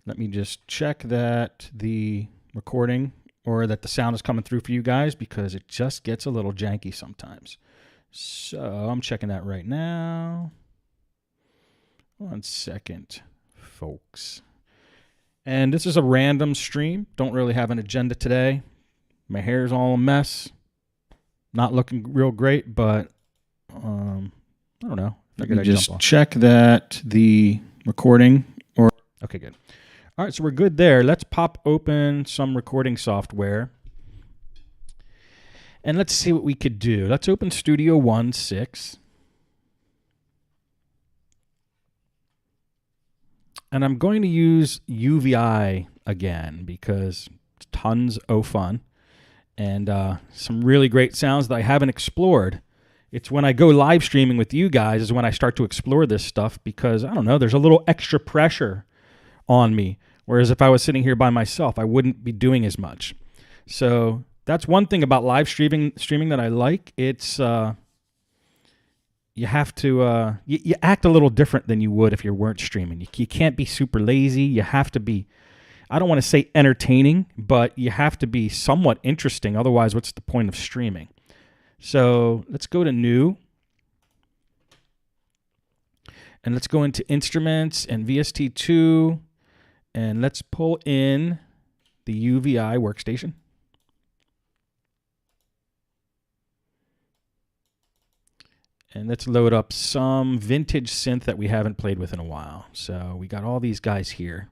Let me just check that the recording or that the sound is coming through for you guys, because it just gets a little janky sometimes. So I'm checking that right now. 1 second, folks. And this is a random stream. Don't really have an agenda today. My hair's all a mess. Not looking real great, but I don't know. Let me just check that the recording or... Okay, good. All right, so we're good there. Let's pop open some recording software. And let's see what we could do. Let's open Studio One 6. And I'm going to use UVI again because it's tons of fun. And some really great sounds that I haven't explored. It's when I go live streaming with you guys is when I start to explore this stuff, because, I don't know, there's a little extra pressure on me. Whereas if I was sitting here by myself, I wouldn't be doing as much. So that's one thing about live streaming that I like. It's you have to you act a little different than you would if you weren't streaming. You can't be super lazy. You have to be, I don't want to say entertaining, but you have to be somewhat interesting. Otherwise, what's the point of streaming? So let's go to New. And let's go into Instruments and VST2. And let's pull in the UVI workstation. And let's load up some vintage synth that we haven't played with in a while. So we got all these guys here.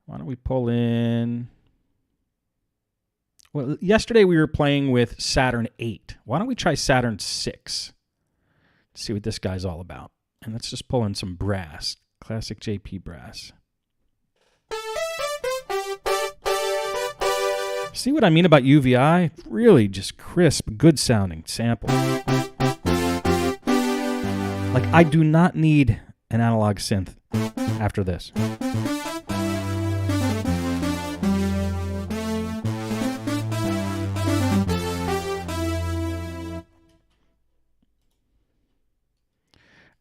Why don't we pull in... Well, yesterday we were playing with Saturn 8. Why don't we try Saturn 6? See what this guy's all about. And let's just pull in some brass. Classic JP brass. See what I mean about UVI? Really just crisp, good sounding sample. Like, I do not need an analog synth after this.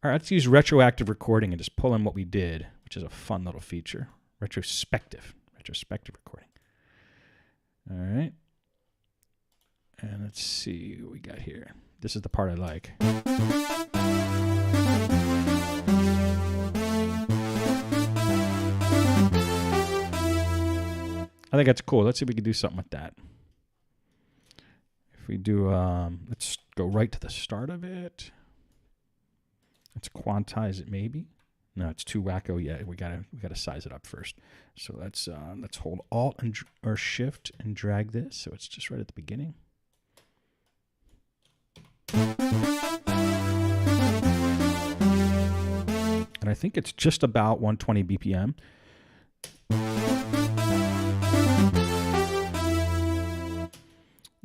All right, let's use retroactive recording and just pull in what we did, which is a fun little feature. Retrospective recording. All right. And let's see what we got here. This is the part I like. I think that's cool. Let's see if we can do something with that. If we do, let's go right to the start of it. Let's quantize it, maybe. No, it's too wacko. Yeah, we gotta size it up first. So let's hold Alt or Shift and drag this so it's just right at the beginning. And I think it's just about 120 BPM.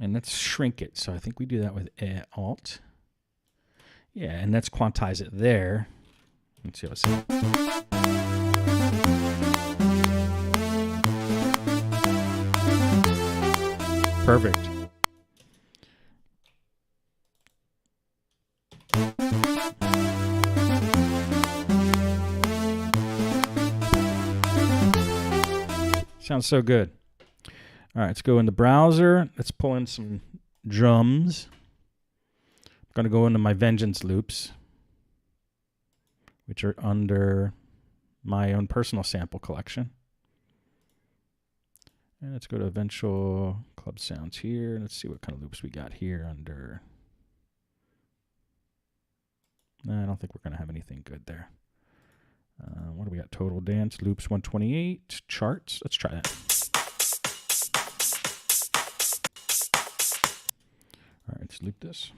And let's shrink it. So I think we do that with Alt. Yeah, and let's quantize it there. Let's see how it's... Perfect. Sounds so good. All right, let's go in the browser. Let's pull in some drums. I'm going to go into my Vengeance loops, which are under my own personal sample collection. And let's go to Eventual Club Sounds here. Let's see what kind of loops we got here under... I don't think we're going to have anything good there. What do we got? Total Dance, Loops 128, Charts. Let's try that. All right, let's loop this.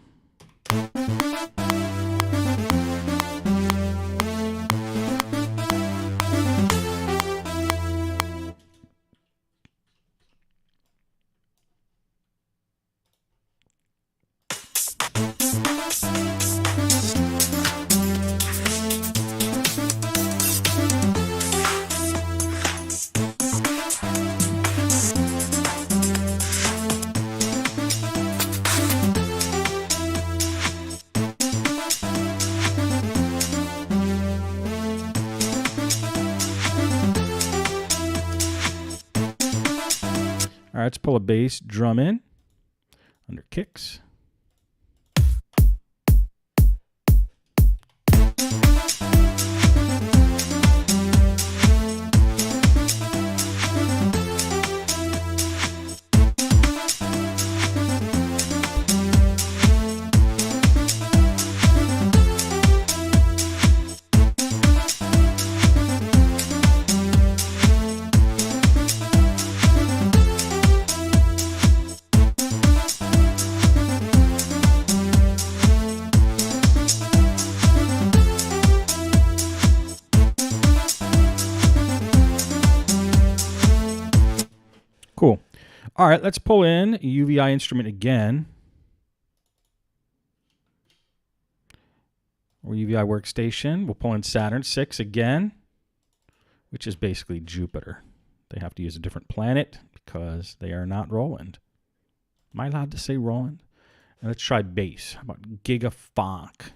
right, let's pull a bass drum in under kicks. Cool. All right, let's pull in a UVI instrument again. Or UVI workstation. We'll pull in Saturn 6 again, which is basically Jupiter. They have to use a different planet because they are not Roland. Am I allowed to say Roland? And let's try bass. How about Gigafunk?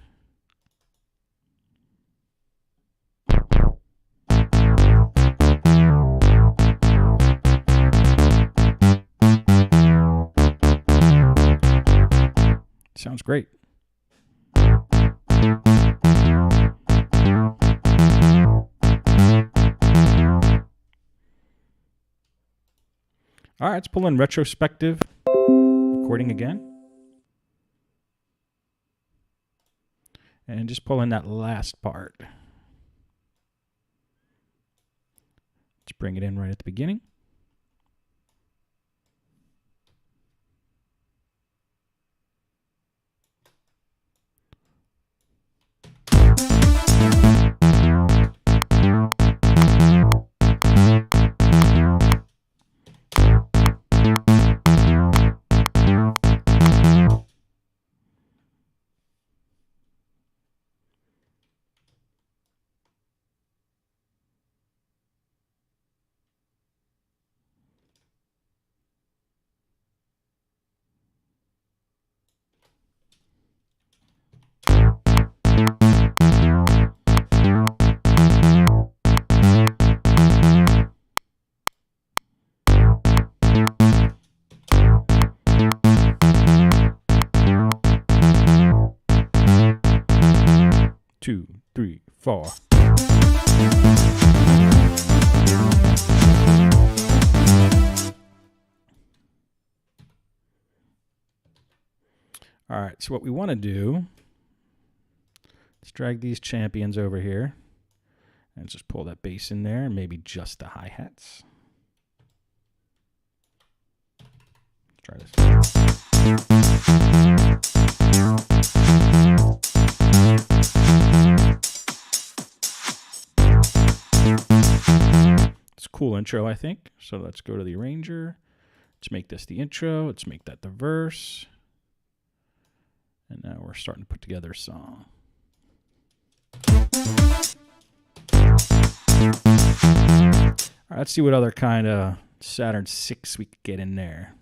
Sounds great. All right, let's pull in retrospective recording again. And just pull in that last part. Let's bring it in right at the beginning. Two, three, four. All right, so what we want to do, let's drag these champions over here and just pull that bass in there and maybe just the hi-hats. Let's try this. It's a cool intro, I think. So let's go to the arranger. Let's make this the intro. Let's make that the verse. And now we're starting to put together a song. All right, let's see what other kind of Saturn 6 we could get in there.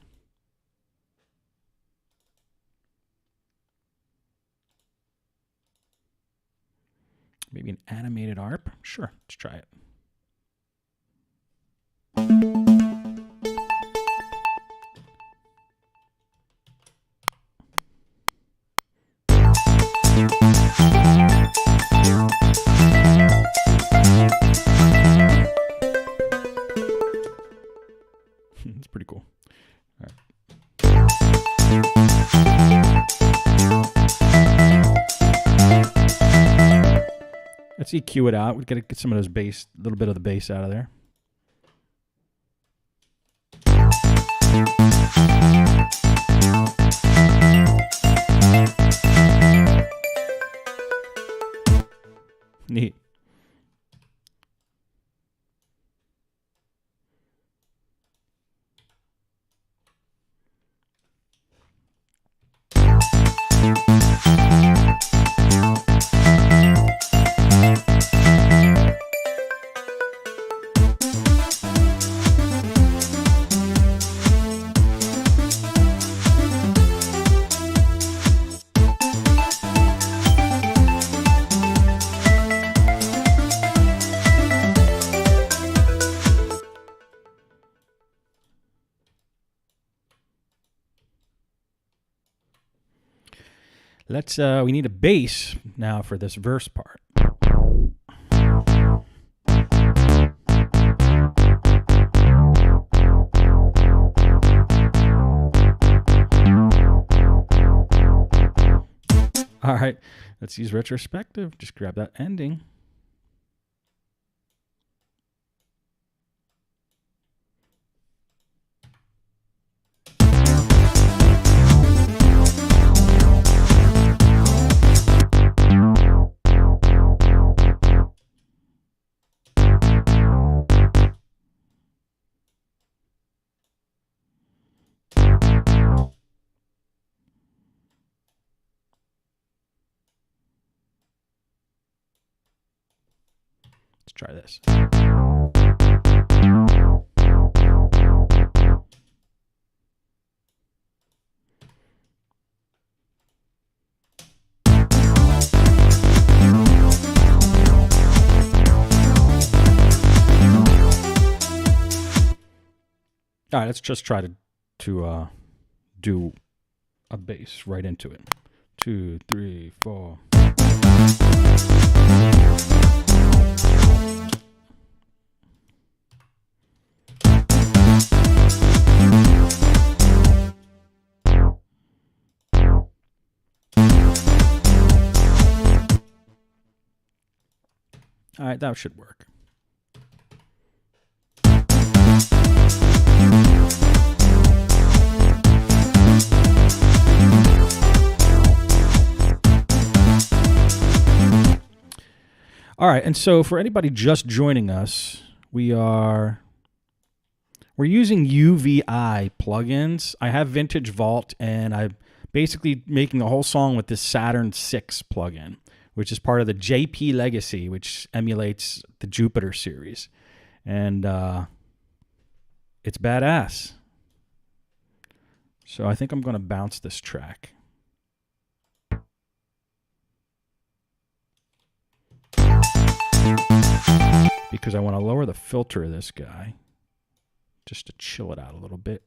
Maybe an animated ARP? Sure, let's try it. It's pretty cool. All right. Let's EQ it out. We've got to get some of those bass, a little bit of the bass out of there. Neat. We need a bass now for this verse part. All right, let's use retrospective. Just grab that ending. Let's try this. All right, let's just try to do a bass right into it. 2, 3, 4. All right, that should work. All right, and so for anybody just joining us, we're using UVI plugins. I have Vintage Vault, and I'm basically making a whole song with this Saturn 6 plugin, which is part of the JP Legacy, which emulates the Jupiter series. And it's badass. So I think I'm going to bounce this track. Because I want to lower the filter of this guy just to chill it out a little bit.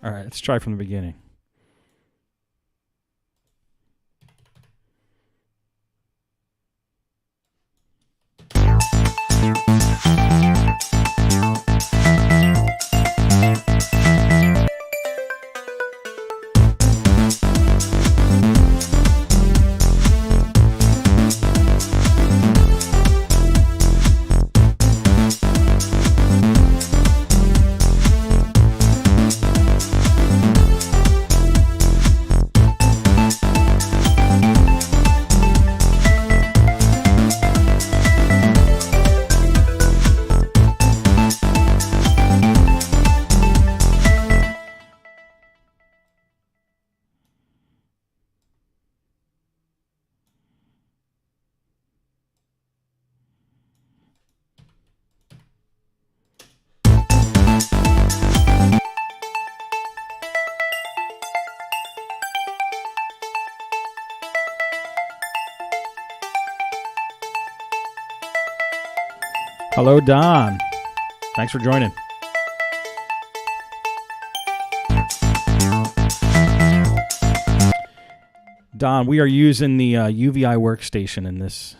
All right, let's try from the beginning. Hello, Don. Thanks for joining. Don, we are using the UVI workstation in this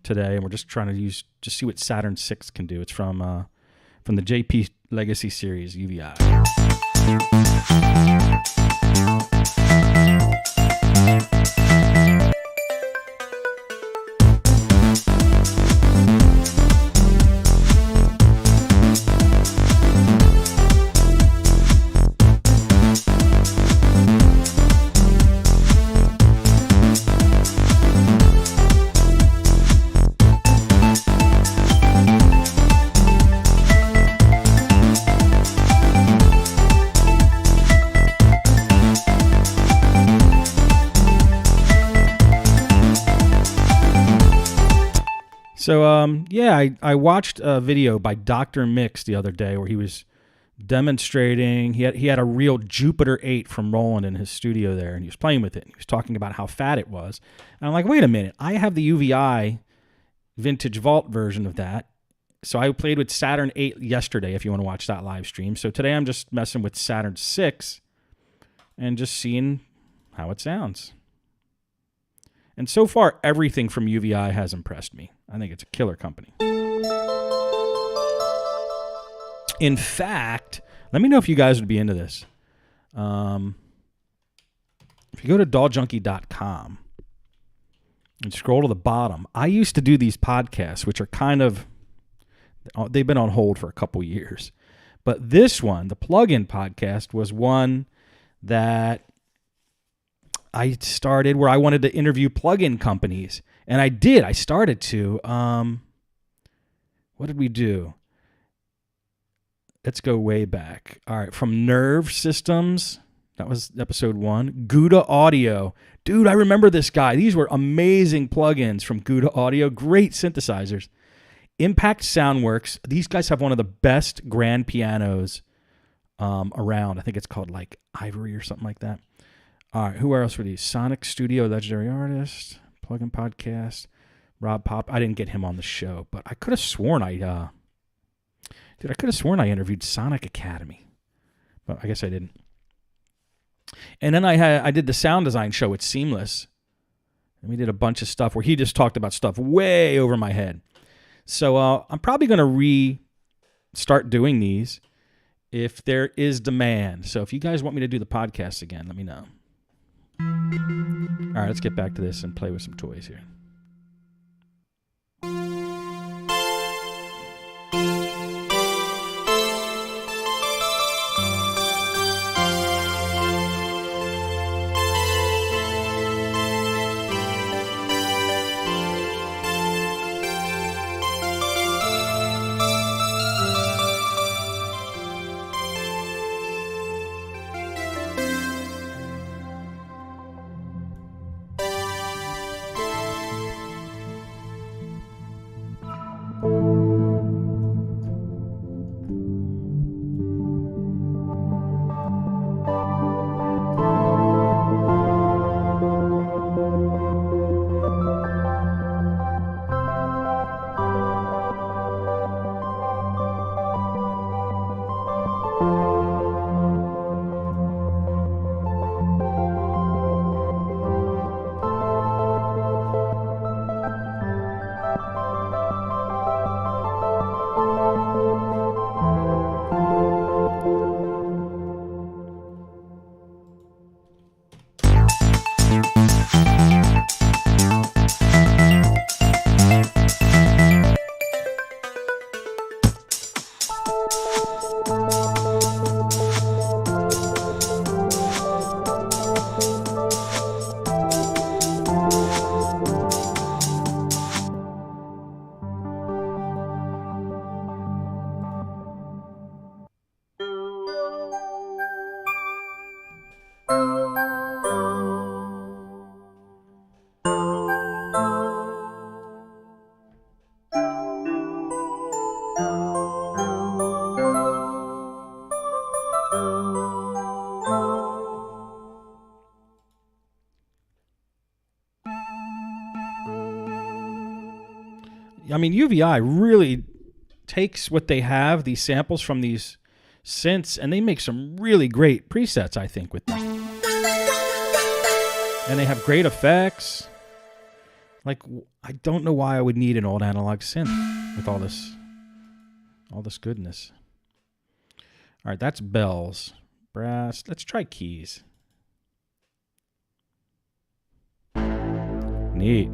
today, and we're just trying to see what Saturn 6 can do. It's from the JP Legacy series, UVI. So, I watched a video by Dr. Mix the other day where he was demonstrating. He had a real Jupiter 8 from Roland in his studio there, and he was playing with it. He was talking about how fat it was. And I'm like, wait a minute. I have the UVI Vintage Vault version of that. So I played with Saturn 8 yesterday, if you want to watch that live stream. So today I'm just messing with Saturn 6 and just seeing how it sounds. And so far, everything from UVI has impressed me. I think it's a killer company. In fact, let me know if you guys would be into this. If you go to dolljunkie.com and scroll to the bottom, I used to do these podcasts, which are they've been on hold for a couple years. But this one, the plug-in podcast, was one that I started where I wanted to interview plug-in companies. And I did. I started to. What did we do? Let's go way back. All right, from Nerve Systems. That was episode 1. Gouda Audio. Dude, I remember this guy. These were amazing plugins from Gouda Audio. Great synthesizers. Impact Soundworks. These guys have one of the best grand pianos around. I think it's called like Ivory or something like that. All right, who else were these? Sonic Studio, Legendary Artist, Plugin Podcast, Rob Pop. I didn't get him on the show, but I could have sworn I interviewed Sonic Academy, but I guess I didn't. And then I did the sound design show at Seamless, and we did a bunch of stuff where he just talked about stuff way over my head. So I'm probably going to start doing these if there is demand. So if you guys want me to do the podcast again, let me know. All right, let's get back to this and play with some toys here. I mean, UVI really takes what they have, these samples from these synths, and they make some really great presets, I think, with them. And they have great effects. Like, I don't know why I would need an old analog synth with all this goodness. All right, that's bells. Brass. Let's try keys. Neat.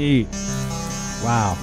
Neat. Wow.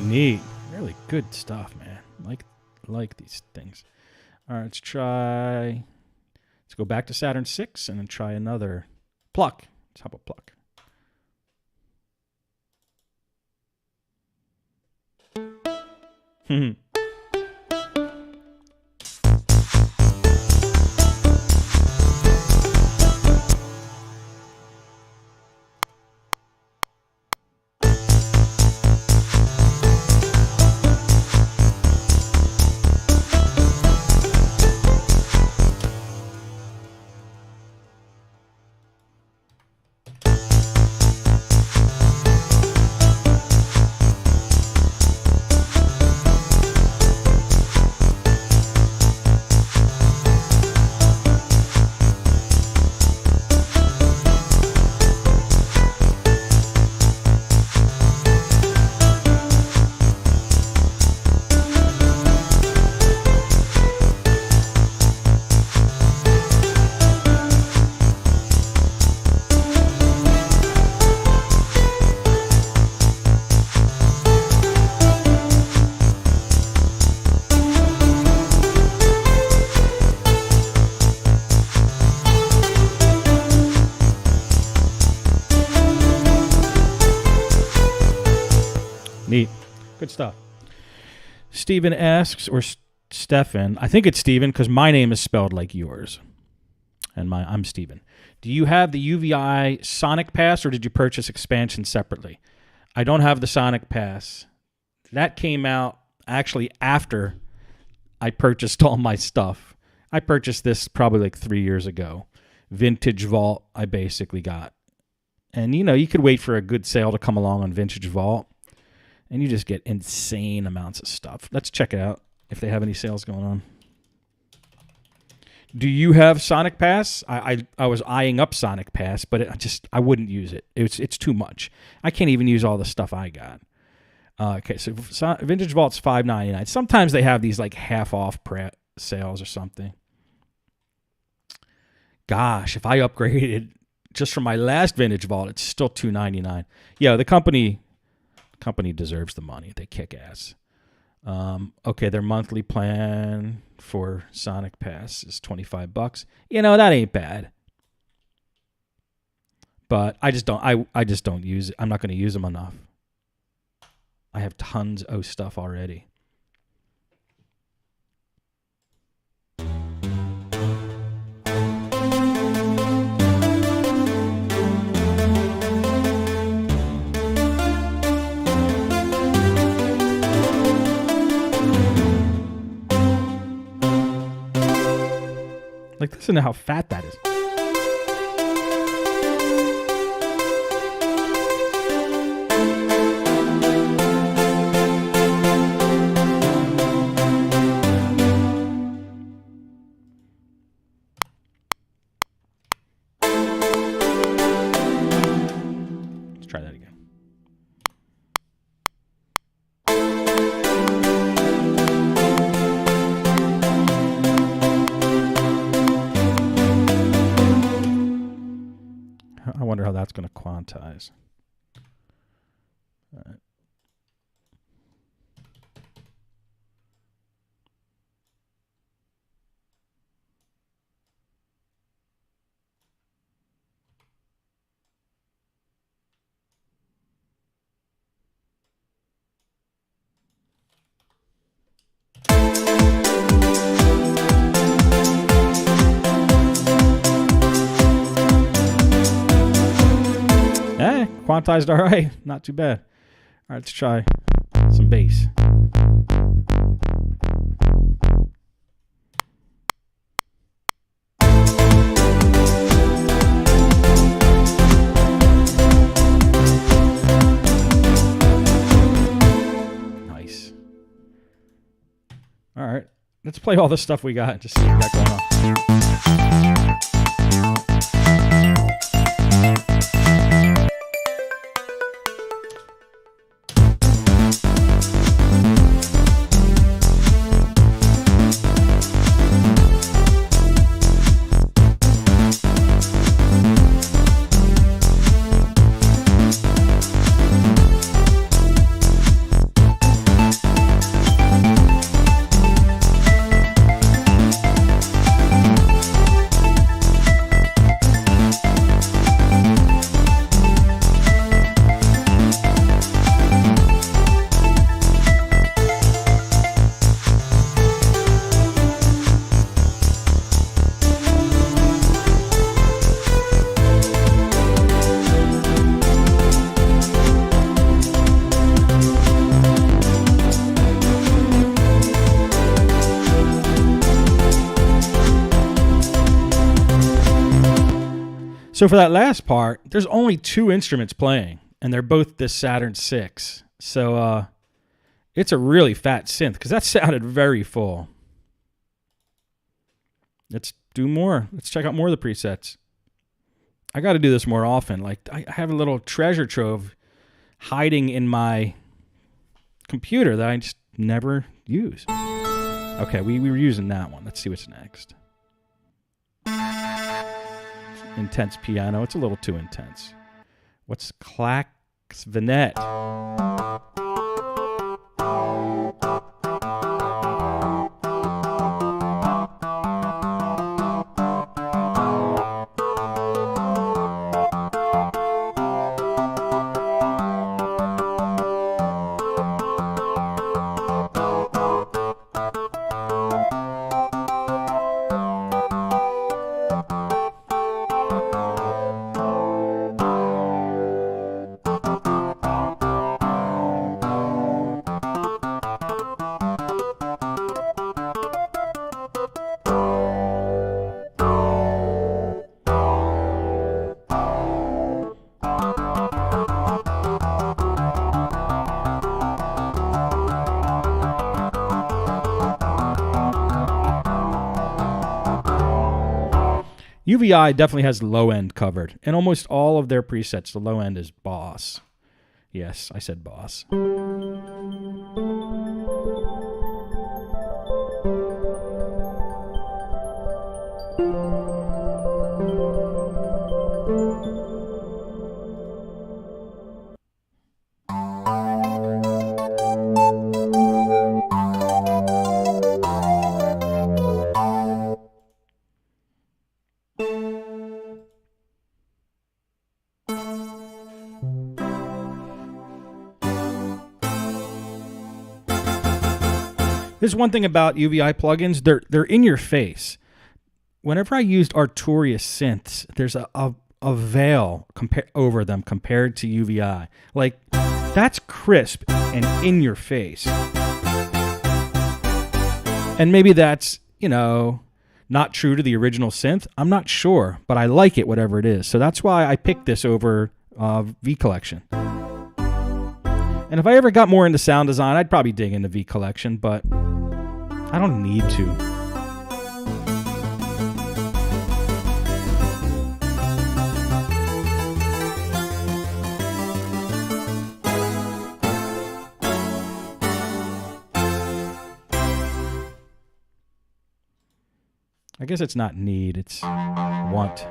Neat. Really good stuff, man. Like these things. All right, let's go back to Saturn 6 and then try another pluck. Let's have a pluck. Neat. Good stuff. Steven asks, or Stefan, I think it's Steven because my name is spelled like yours. And I'm Steven. Do you have the UVI Sonic Pass or did you purchase expansion separately? I don't have the Sonic Pass. That came out actually after I purchased all my stuff. I purchased this probably like 3 years ago. Vintage Vault I basically got. And you could wait for a good sale to come along on Vintage Vault. And you just get insane amounts of stuff. Let's check it out if they have any sales going on. Do you have Sonic Pass? I was eyeing up Sonic Pass, but I wouldn't use it. It's too much. I can't even use all the stuff I got. Okay, so Vintage Vault's $5.99. Sometimes they have these like half off sales or something. Gosh, if I upgraded just from my last Vintage Vault, it's still $2.99. Yeah, the company deserves the money. They kick ass. Okay, their monthly plan for Sonic Pass is $25. That ain't bad. But I just don't use it. I'm not going to use them enough. I have tons of stuff already. Like, listen to how fat that is. Let's try that again. I wonder how that's going to quantize. All right. Quantized all right. Not too bad. All right, let's try some bass. Nice. All right, let's play all this stuff we got and just see what we got going on. So for that last part, there's only 2 instruments playing, and they're both this Saturn 6. So it's a really fat synth, because that sounded very full. Let's do more. Let's check out more of the presets. I got to do this more often. Like, I have a little treasure trove hiding in my computer that I just never use. Okay, we were using that one. Let's see what's next. Intense piano. It's a little too intense. What's Klaxvinet? UVI definitely has low end covered. In almost all of their presets, the low end is Boss. Yes, I said Boss. There's one thing about UVI plugins, they're in your face. Whenever I used Arturia synths, there's a veil over them compared to UVI. Like, that's crisp and in your face. And maybe that's, not true to the original synth. I'm not sure, but I like it, whatever it is. So that's why I picked this over V Collection. And if I ever got more into sound design, I'd probably dig into V Collection, but I don't need to. I guess it's not need, it's want.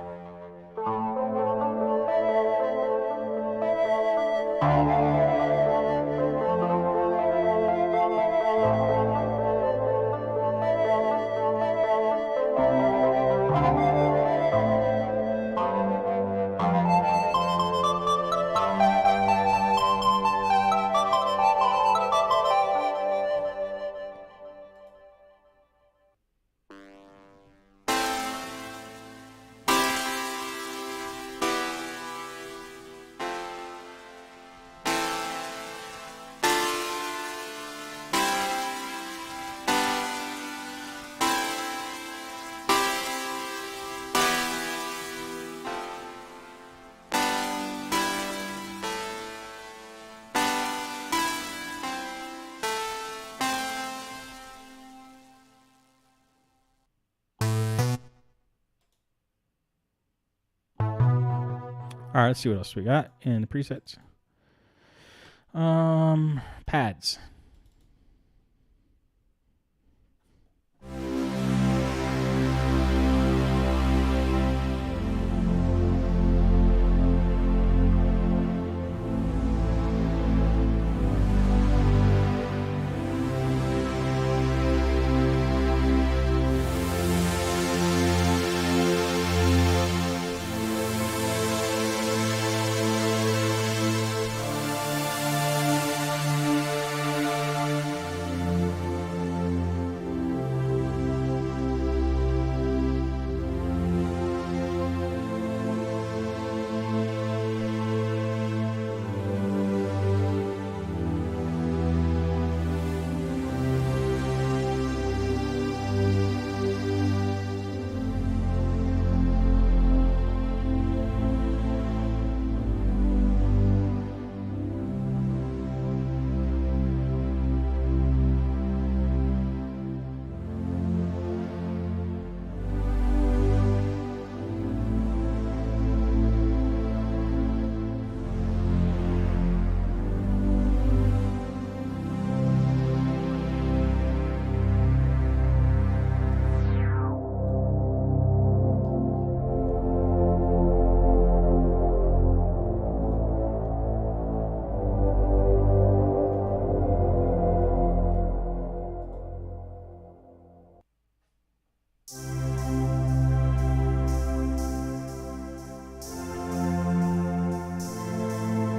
All right, let's see what else we got in the presets. Pads.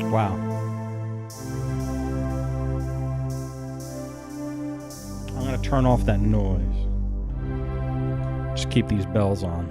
Wow. I'm going to turn off that noise. Just keep these bells on.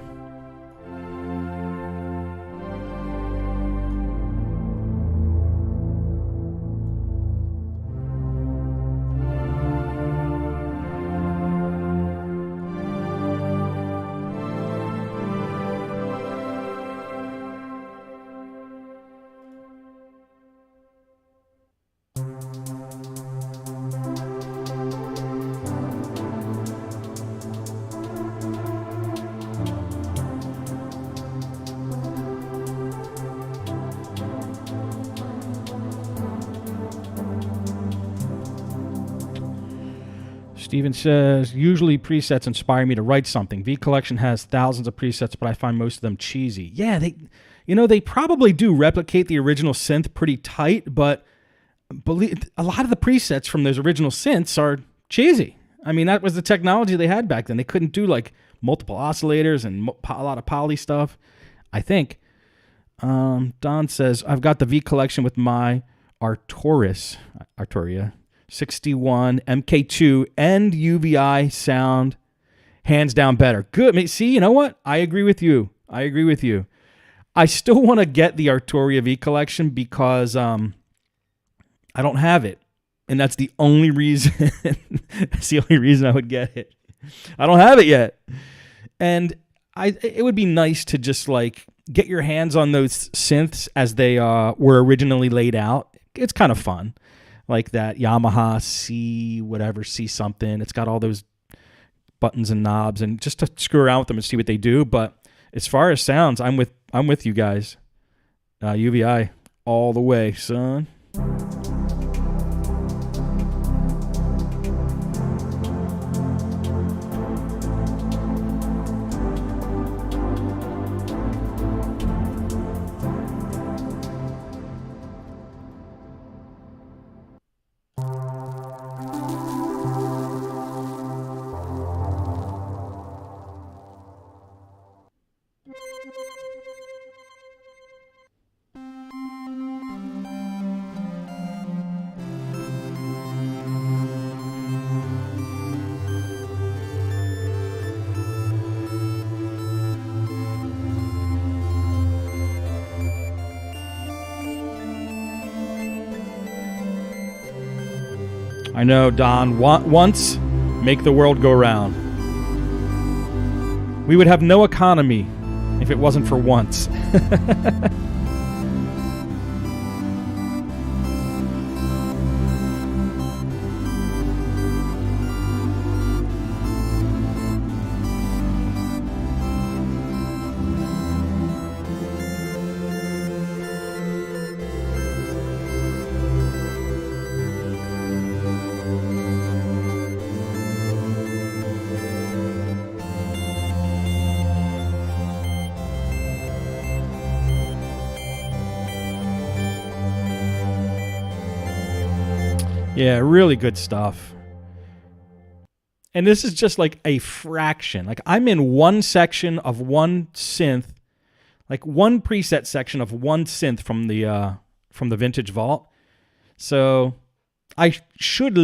Steven says, usually presets inspire me to write something. V Collection has thousands of presets, but I find most of them cheesy. Yeah, they probably do replicate the original synth pretty tight, but a lot of the presets from those original synths are cheesy. I mean, that was the technology they had back then. They couldn't do like multiple oscillators and a lot of poly stuff, I think. Don says, I've got the V Collection with my Arturia 61 MK2 and UVI sound hands down better. Good. See, you know what? I agree with you. I still want to get the Arturia V Collection because I don't have it. And that's the only reason I would get it. I don't have it yet. And it would be nice to just like get your hands on those synths as they were originally laid out. It's kind of fun. Like that Yamaha C something. It's got all those buttons and knobs, and just to screw around with them and see what they do. But as far as sounds, I'm with you guys. UVI all the way, son. I know, Don. Once, make the world go round. We would have no economy if it wasn't for once. Yeah, really good stuff. And this is just like a fraction. Like I'm in one section of one synth, like one preset section of one synth from the Vintage Vault. So I could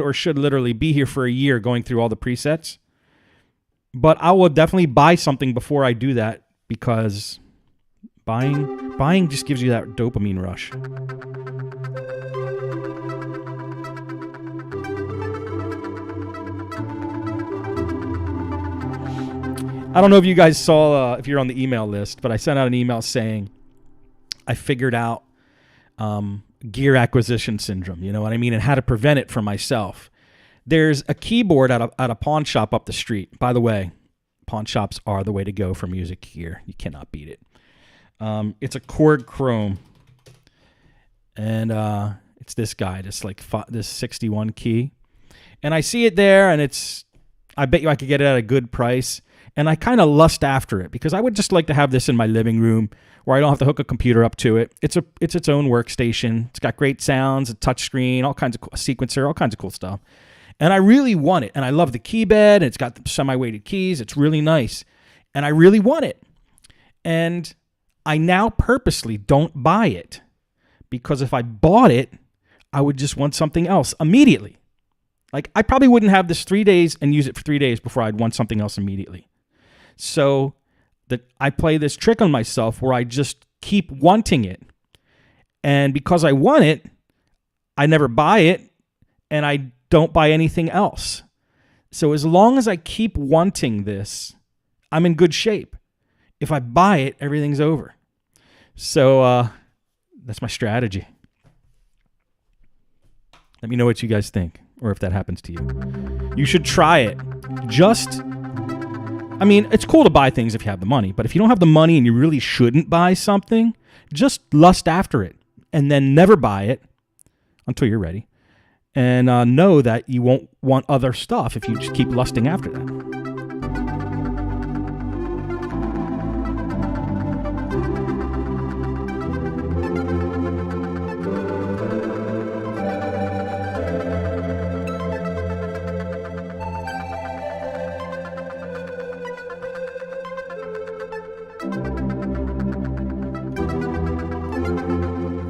or should literally be here for a year going through all the presets. But I will definitely buy something before I do that, because buying just gives you that dopamine rush. I don't know if you guys saw, if you're on the email list, but I sent out an email saying I figured out gear acquisition syndrome, you know what I mean, and how to prevent it for myself. There's a keyboard at a pawn shop up the street. By the way, pawn shops are the way to go for music gear. You cannot beat it. It's a Korg Chrome, and it's this guy, this 61 key, and I see it there, and I bet you I could get it at a good price. And I kind of lust after it because I would just like to have this in my living room where I don't have to hook a computer up to it. It's its own workstation. It's got great sounds, a touch screen, all kinds of sequencer, all kinds of cool stuff. And I really want it. And I love the key bed. And it's got the semi-weighted keys. It's really nice. And I really want it. And I now purposely don't buy it, because if I bought it, I would just want something else immediately. Like I probably wouldn't have this 3 days and use it for 3 days before I'd want something else immediately. So that I play this trick on myself where I just keep wanting it. And because I want it, I never buy it, and I don't buy anything else. So as long as I keep wanting this, I'm in good shape. If I buy it, everything's over. So that's my strategy. Let me know what you guys think, or if that happens to you. You should try it. It's cool to buy things if you have the money, but if you don't have the money and you really shouldn't buy something, just lust after it and then never buy it until you're ready. And know that you won't want other stuff if you just keep lusting after that.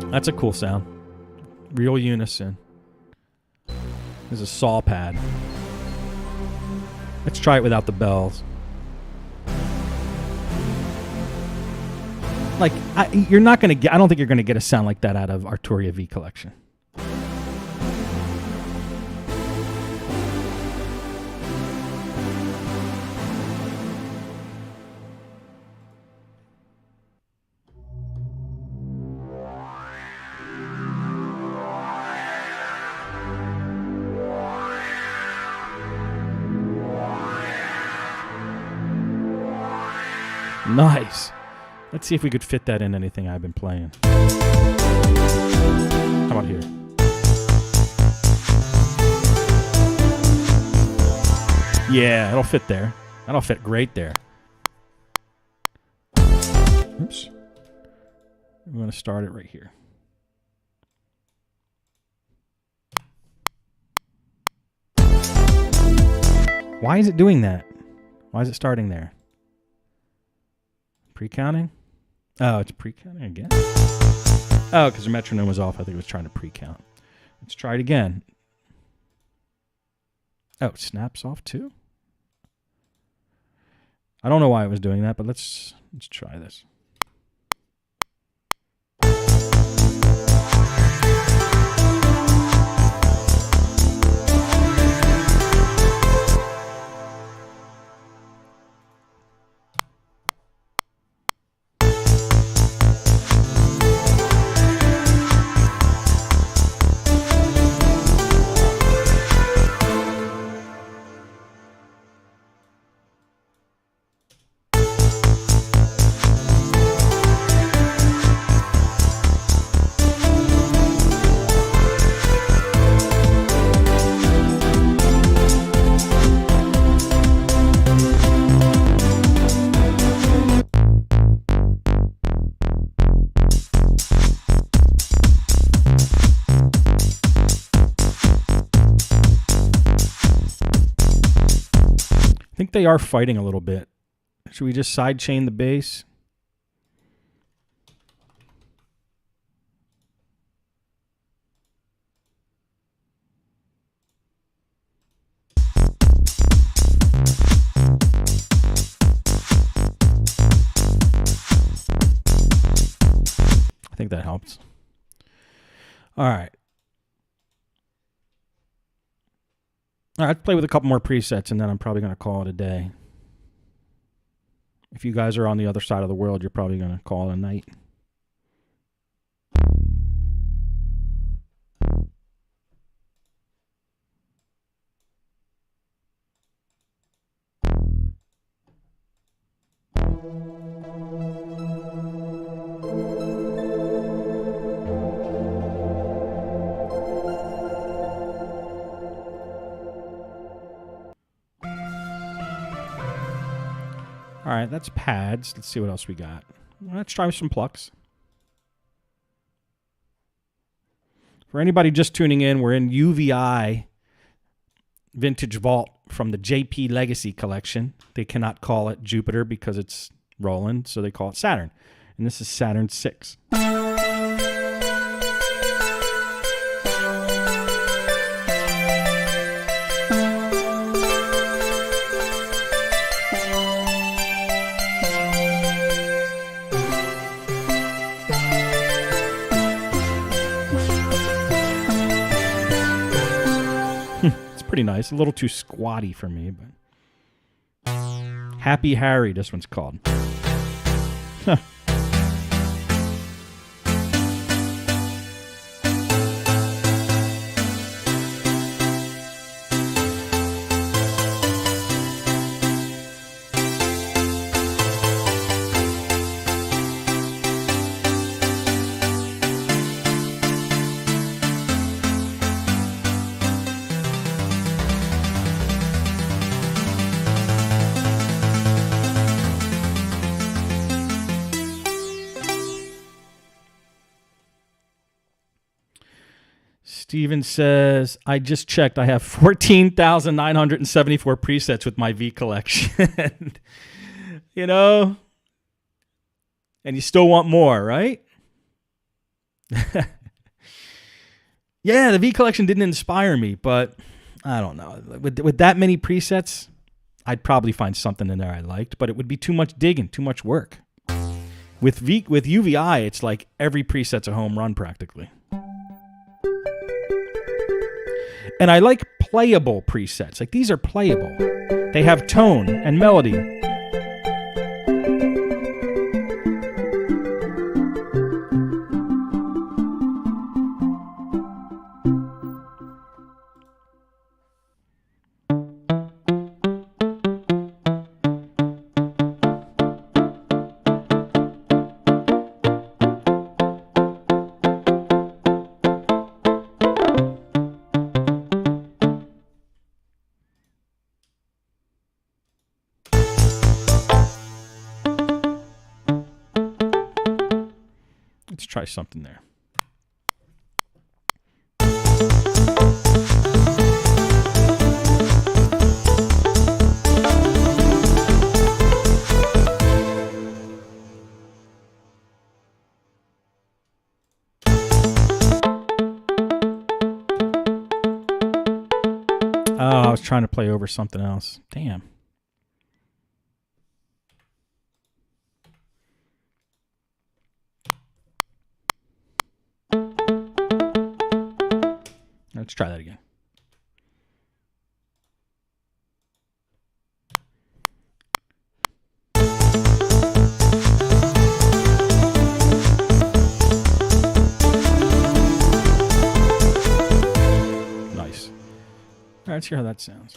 That's a cool sound. Real unison. There's a saw pad. Let's try it without the bells. Like, you're not going to get, I don't think you're going to get a sound like that out of Arturia V Collection. Nice. Let's see if we could fit that in anything I've been playing. How about here? Yeah, it'll fit there. That'll fit great there. Oops. I'm going to start it right here. Why is it doing that? Why is it starting there? Pre-counting? Oh, it's pre-counting again? Oh, because the metronome was off. I think it was trying to pre-count. Let's try it again. Oh, it snaps off too? I don't know why it was doing that, but let's try this. think they are fighting a little bit. Should we just sidechain the base? I think that helps. All right. All right, let's play with a couple more presets, and then I'm probably going to call it a day. If you guys are on the other side of the world, you're probably going to call it a night. All right, that's pads. Let's see what else we got. Let's try some plucks. For anybody just tuning in, we're in UVI Vintage Vault from the JP Legacy collection. They cannot call it Jupiter because it's Roland, so they call it Saturn. And this is Saturn 6. Pretty nice. A little too squatty for me, but Happy Harry, this one's called. Steven says, I just checked. I have 14,974 presets with my V collection. You know? And you still want more, right? Yeah, the V collection didn't inspire me, but I don't know. With that many presets, I'd probably find something in there I liked, but it would be too much digging, too much work. With UVI, it's like every preset's a home run practically. And I like playable presets. Like, these are playable. They have tone and melody. Let's try something there. Oh, I was trying to play over something else. Damn. Let's try that again. Nice. All right, let's hear how that sounds.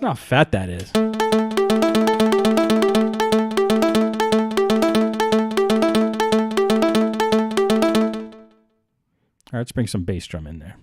How fat that is. right, let's bring some bass drum in there.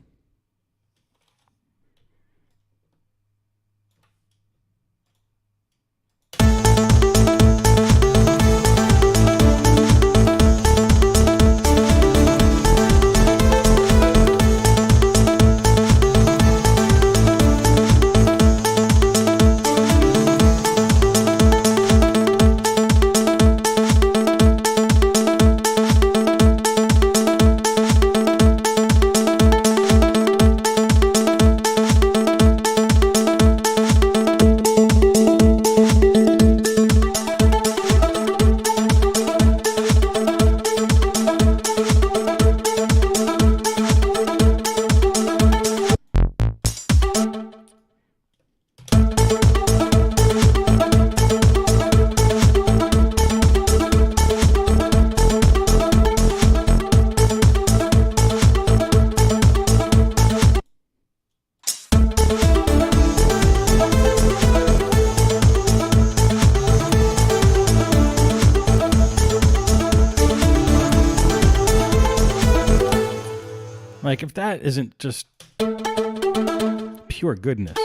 Like, if that isn't just pure goodness.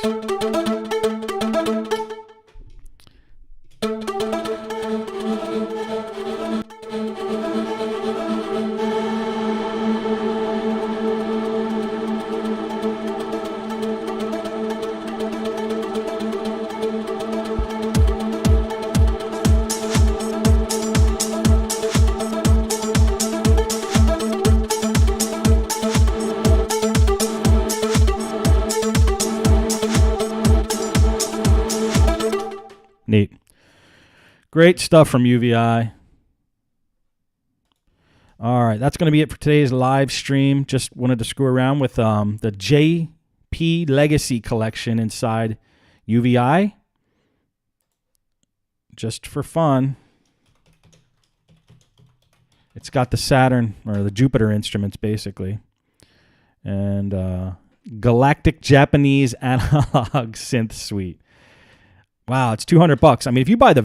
Neat. Great stuff from UVI. All right, that's going to be it for today's live stream. Just wanted to screw around with the JP Legacy collection inside UVI. Just for fun. It's got the Saturn, or the Jupiter instruments, basically. And Galactic Japanese Analog Synth Suite. Wow, it's $200. I mean, if you buy the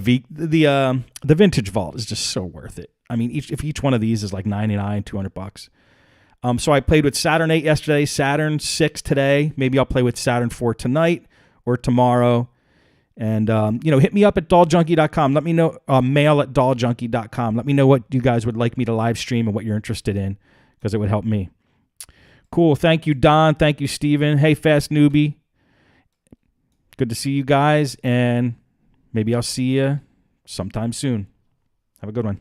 Vintage Vault, is just so worth it. I mean, if each one of these is like $99, $200. So I played with Saturn 8 yesterday, Saturn 6 today. Maybe I'll play with Saturn 4 tonight or tomorrow. And hit me up at dolljunkie.com. Let me know, mail at dolljunkie.com. Let me know what you guys would like me to live stream and what you're interested in, because it would help me. Cool. Thank you, Don. Thank you, Steven. Hey, Fast Newbie. Good to see you guys, and maybe I'll see you sometime soon. Have a good one.